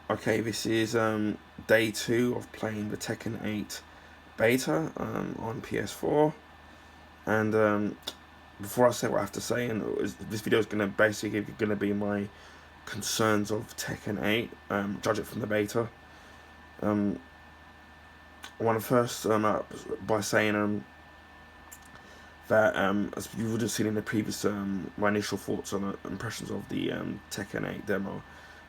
Okay, this is day 2 of playing the Tekken 8 beta on PS4, and before I say what I have to say, and this video is gonna be my concerns of Tekken 8. Judge it from the beta. Um, I want to first by saying that as you would have seen in the previous my initial thoughts on impressions of the Tekken 8 demo,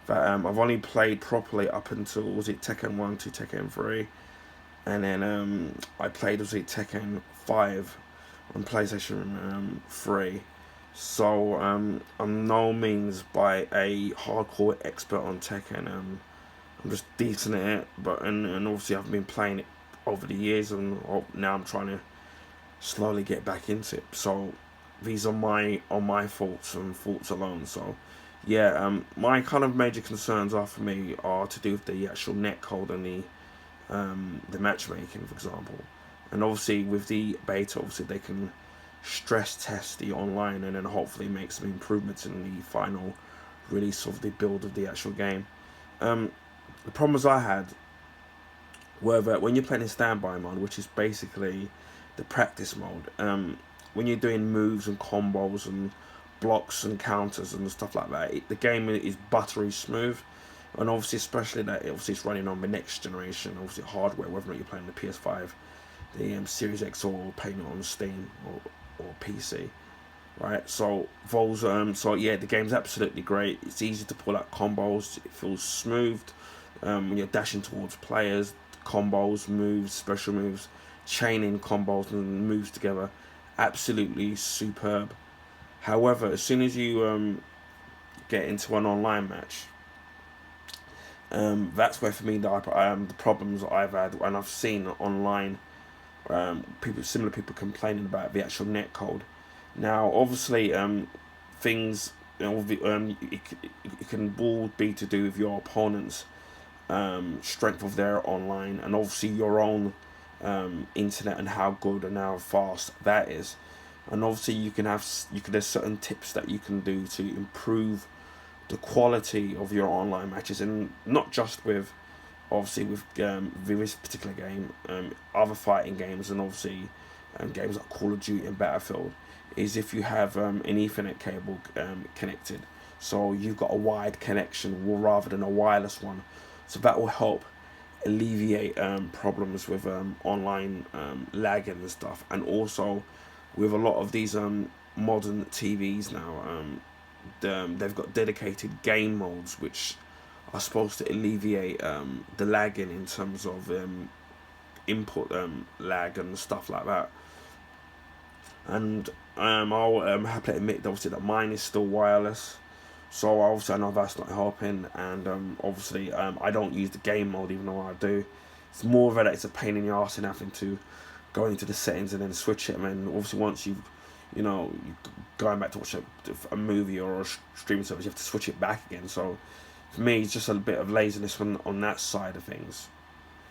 that I've only played properly up until, was it Tekken 1 to Tekken 3, and then I played, was it Tekken 5 on PlayStation 3. So I'm no means by a hardcore expert on Tekken. I'm just decent at it, but and obviously I've been playing it over the years, and now I'm trying to slowly get back into it. So these are my faults and faults alone. So yeah, my kind of major concerns are for me are to do with the actual net code and the matchmaking, for example. And obviously with the beta, obviously they can stress test the online and then hopefully make some improvements in the final release of the build of the actual game. Um, the problems I had were that when you're playing in standby mode, which is basically the practice mode, when you're doing moves and combos and blocks and counters and stuff like that, the game is buttery smooth. And obviously, especially that obviously it's running on the next generation, obviously hardware, whether or not you're playing the PS5, the Series X, or playing it on Steam or PC, right? So those, so yeah, the game's absolutely great. It's easy to pull out combos. It feels smooth when you're dashing towards players. Combos, moves, special moves, chaining combos and moves together, absolutely superb. However, as soon as you get into an online match, that's where for me the problems I've had, and I've seen online similar people complaining about the actual net code. Now, obviously, things, it can all be to do with your opponent's strength of their online, and obviously your own internet and how good and how fast that is. And obviously, there's certain tips that you can do to improve the quality of your online matches, and not just with obviously with this particular game, other fighting games, and obviously games like Call of Duty and Battlefield, is if you have an Ethernet cable connected, so you've got a wired connection rather than a wireless one, so that will help alleviate problems with online lagging and stuff. And also with a lot of these modern TVs now, they've got dedicated game modes which are supposed to alleviate the lagging in terms of input lag and stuff like that. And I'll happily admit obviously that mine is still wireless, so obviously I know that's not helping. And obviously I don't use the game mode, even though I do. It's more of it's a pain in the arse in having to go into the settings and then switch it. And then obviously once you going back to watch a movie or a streaming service, you have to switch it back again. So for me, it's just a bit of laziness on that side of things.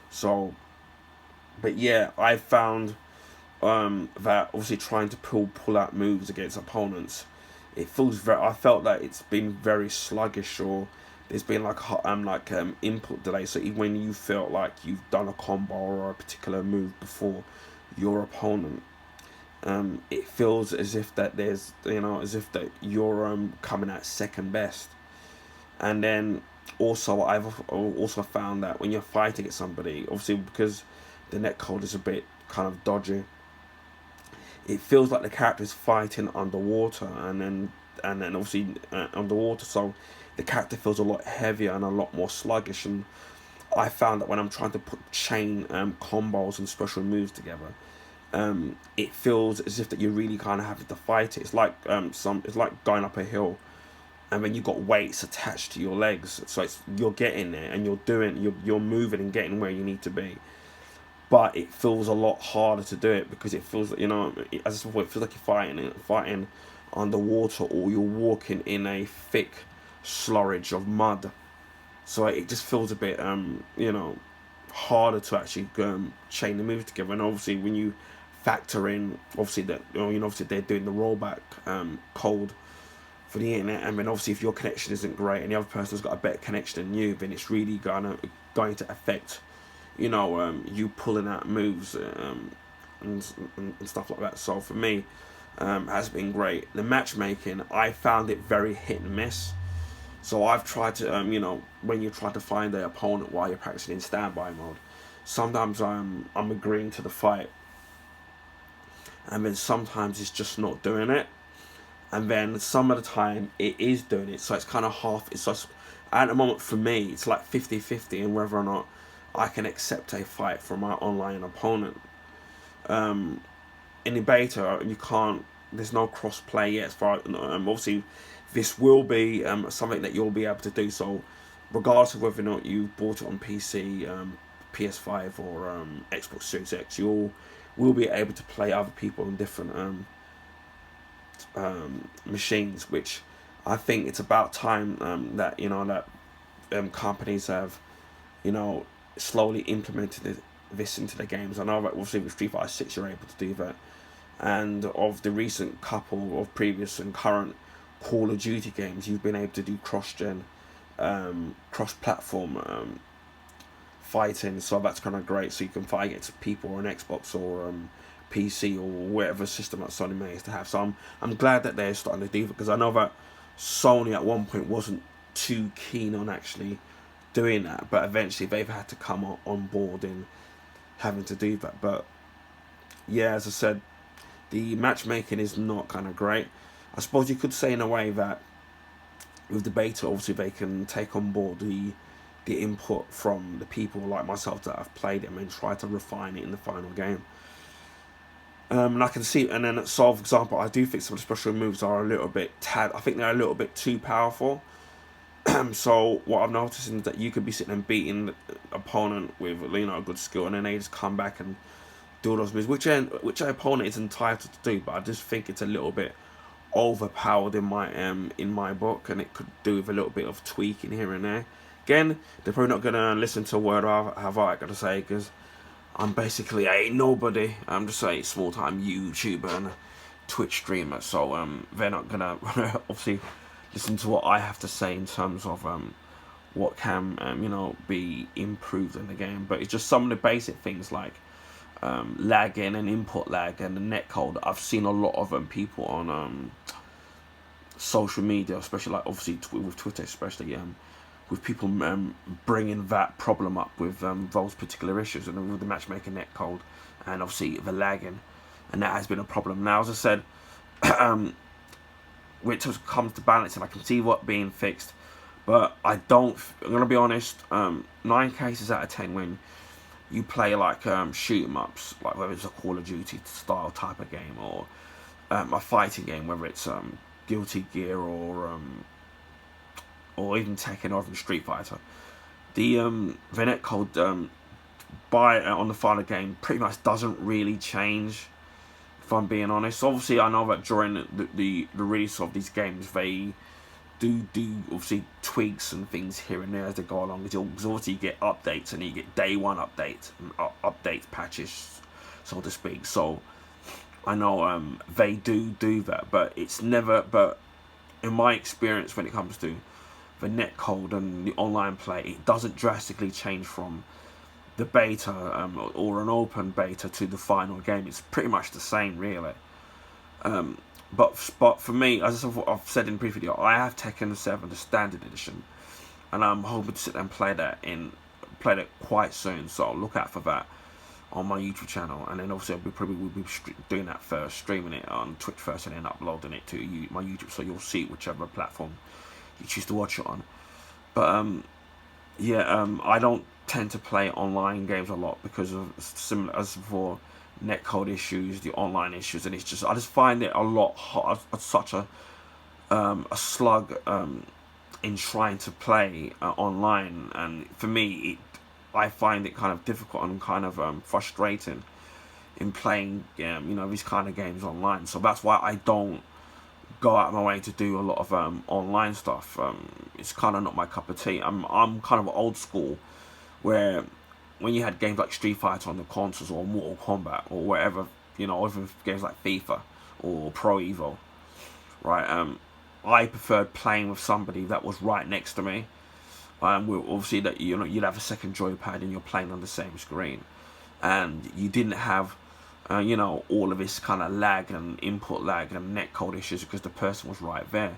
So, but yeah, I found that obviously trying to pull out moves against opponents, it feels very. I felt that it's been very sluggish, or there's been like input delay. So even when you felt like you've done a combo or a particular move before your opponent, it feels as if that there's as if that you're coming at second best. And then also I've also found that when you're fighting against somebody, obviously because the netcode is a bit kind of dodgy, it feels like the character's fighting underwater, and then obviously underwater, so the character feels a lot heavier and a lot more sluggish. And I found that when I'm trying to put chain combos and special moves together, it feels as if that you're really kind of having to fight it. It's like it's like going up a hill, and then you've got weights attached to your legs, so you're getting there and you're moving and getting where you need to be. But it feels a lot harder to do it because it feels like, as I said before, it feels like you're fighting underwater, or you're walking in a thick slurridge of mud. So it just feels a bit harder to actually chain the moves together. And obviously when you factor in obviously that obviously they're doing the rollback code for the internet, and then obviously if your connection isn't great and the other person's got a better connection than you, then it's really going to affect, you pulling out moves, and stuff like that. So for me, has been great. The matchmaking, I found it very hit and miss. So I've tried to, when you try to find an opponent while you're practicing in standby mode, sometimes I'm agreeing to the fight, and then sometimes it's just not doing it, and then some of the time it is doing it. So it's kind of half. It's just, at the moment for me, it's like 50-50 in whether or not I can accept a fight from my online opponent. In the beta, you can't. There's no cross play yet. As far obviously, this will be something that you'll be able to do. So, regardless of whether or not you bought it on PC, PS5, or Xbox Series X, you will be able to play other people on different machines. Which I think it's about time that companies have slowly implemented this into the games. I know that obviously with Street Fighter 6 you're able to do that, and of the recent couple of previous and current Call of Duty games, you've been able to do cross-gen, cross-platform fighting. So that's kind of great. So you can fight against people on Xbox or PC or whatever system that Sony managed to have. So I'm glad that they're starting to do that, because I know that Sony at one point wasn't too keen on actually doing that, but eventually they've had to come on board in having to do that. But yeah, as I said, the matchmaking is not kind of great. I suppose you could say in a way that with the beta, obviously they can take on board the input from the people like myself that have played it and try to refine it in the final game. And I can see, and then so for example, I do think some of the special moves are a little bit I think they're a little bit too powerful. So what I've noticed is that you could be sitting and beating the opponent with a good skill, and then they just come back and do all those moves, which an opponent is entitled to do. But I just think it's a little bit overpowered in my book, and it could do with a little bit of tweaking here and there. Again, they're probably not gonna listen to a word I have I got to say, because I'm basically a nobody. I'm just a small time YouTuber and a Twitch streamer, so they're not gonna obviously listen to what I have to say in terms of what can be improved in the game. But it's just some of the basic things like lagging and input lag and the netcode. I've seen a lot of people on social media, especially like obviously with Twitter, especially with people bringing that problem up with those particular issues, and with the matchmaking netcode and obviously the lagging, and that has been a problem. Now, as I said, when it comes to balancing, I can see what being fixed, but I'm gonna be honest, 9 cases out of 10 when you play like shoot 'em ups, like whether it's a Call of Duty style type of game or a fighting game, whether it's Guilty Gear or even Tekken or even Street Fighter, the netcode on the final game pretty much doesn't really change, if I'm being honest. Obviously, I know that during the release of these games, they do obviously tweaks and things here and there as they go along. Because obviously you get updates, and you get day one updates and update patches, so to speak. So I know they do that, but it's never. But in my experience, when it comes to the netcode and the online play, it doesn't drastically change from the beta or an open beta to the final game. It's pretty much the same, really. But for me, as I've said in the previous video, I have Tekken 7, the standard edition, and I'm hoping to sit there and play that quite soon. So look out for that on my YouTube channel, and then obviously we'll be doing that first, streaming it on Twitch first, and then uploading it to my YouTube, so you'll see whichever platform you choose to watch it on. But I don't tend to play online games a lot because of similar as before, netcode issues, the online issues, and I just find it a lot hard, such a slug in trying to play online, and for me I find it kind of difficult and kind of frustrating in playing these kind of games online. So that's why I don't go out of my way to do a lot of online stuff. It's kind of not my cup of tea. I'm kind of old school, where when you had games like Street Fighter on the consoles or Mortal Kombat or whatever, even games like FIFA or Pro Evo, right? I preferred playing with somebody that was right next to me. Obviously that you'd have a second joypad and you're playing on the same screen, and you didn't have all of this kind of lag and input lag and netcode issues because the person was right there.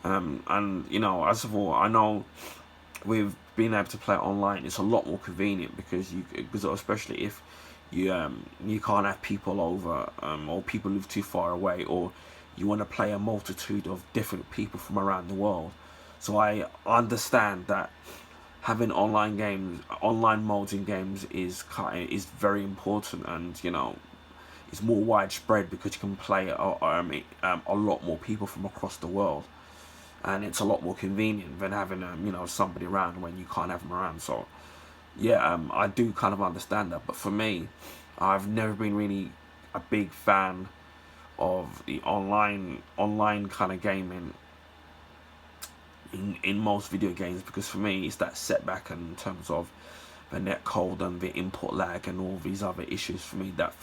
And as of all, I know with being able to play online, it's a lot more convenient because especially if you can't have people over, or people live too far away, or you want to play a multitude of different people from around the world. So I understand that having online modes in games is very important, and it's more widespread because you can play a lot more people from across the world, and it's a lot more convenient than having somebody around when you can't have them around. So yeah, I do kind of understand that, but for me, I've never been really a big fan of the online kind of gaming in most video games, because for me it's that setback in terms of the net code and the input lag and all these other issues for me that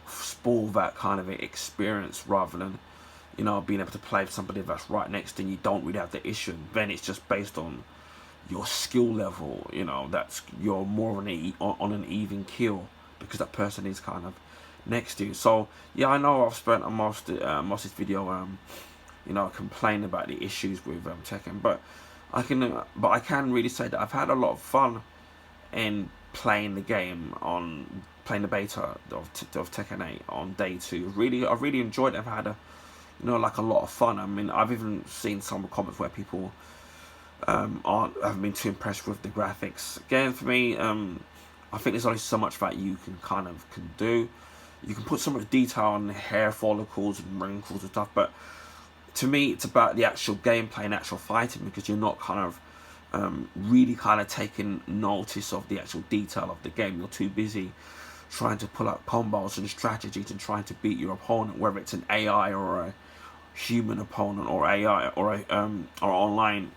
spoil that kind of experience, rather than being able to play with somebody that's right next to you. You don't really have the issue. Then it's just based on your skill level. That's you're more on an even keel because that person is kind of next to you. So yeah, I know I've spent most of this video complaining about the issues with Tekken, but I can really say that I've had a lot of fun in playing the beta of Tekken 8 on day 2. I really enjoyed it. I've had a lot of fun. I mean, I've even seen some comments where people haven't been too impressed with the graphics. Again, for me, I think there's only so much that you can do. You can put so much detail on hair follicles and wrinkles and stuff, but to me, it's about the actual gameplay and actual fighting, because you're not really taking notice of the actual detail of the game. You're too busy trying to pull out combos and strategies and trying to beat your opponent, whether it's an AI or a human opponent, or AI or online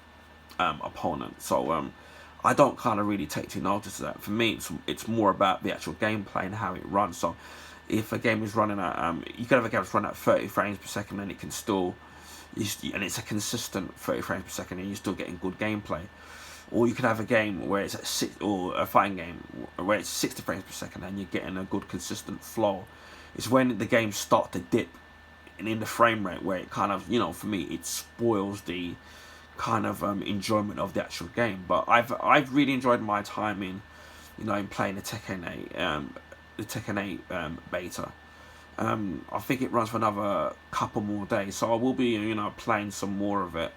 opponent. So I don't really take too notice of that. For me, it's more about the actual gameplay and how it runs. So if a game is running at you can have a game that's running at 30 frames per second, and it can still and it's a consistent 30 frames per second, and you're still getting good gameplay. Or you can have a game where it's at or a fighting game where it's 60 frames per second, and you're getting a good consistent flow. It's when the games start to dip in the frame rate where it for me, it spoils the enjoyment of the actual game. But I've really enjoyed my time in playing the Tekken 8 beta. I think it runs for another couple more days, so I will be playing some more of it.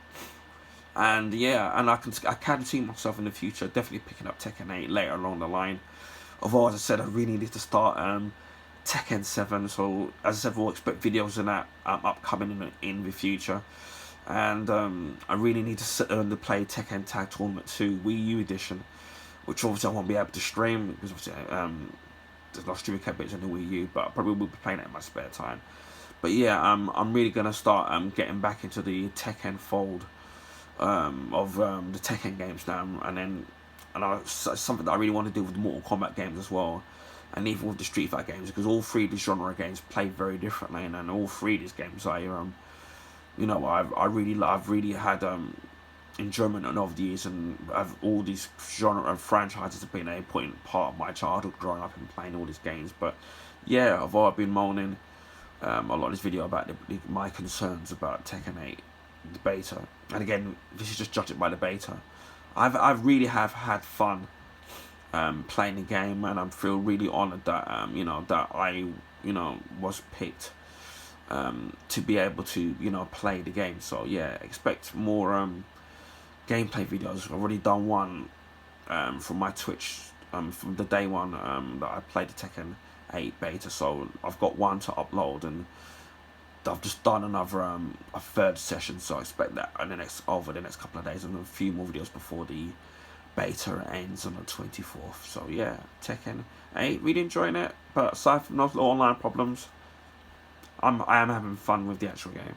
And yeah, and I can see myself in the future definitely picking up Tekken 8 later along the line. Although, as I said, I really need to start Tekken 7. So as I said, we'll expect videos on that upcoming in the future. And I really need to sit down to play Tekken Tag Tournament 2 Wii U edition, which obviously I won't be able to stream because obviously there's no streaming capabilities on the Wii U, but I probably will be playing it in my spare time. But yeah, I'm really gonna start getting back into the Tekken fold of the Tekken games now, and something that I really want to do with the Mortal Kombat games as well, and even with the Street Fighter games, because all three of these genre games play very differently, and all three of these games I've really had enjoyment over the years, and all these genre and franchises have been a important part of my childhood growing up and playing all these games. But yeah, although I've been moaning a lot of this video about my concerns about Tekken 8, the beta, and again, this is just judged by the beta, I really have had fun playing the game, and I feel really honoured that that I was picked to be able to play the game. So yeah, expect more gameplay videos. I've already done one from my Twitch from the day one that I played the Tekken 8 beta, so I've got one to upload, and I've just done another a third session, so I expect that over the next couple of days, and a few more videos before the beta ends on the 24th. So yeah, Tekken 8, really enjoying it, but aside from those little online problems, I am having fun with the actual game.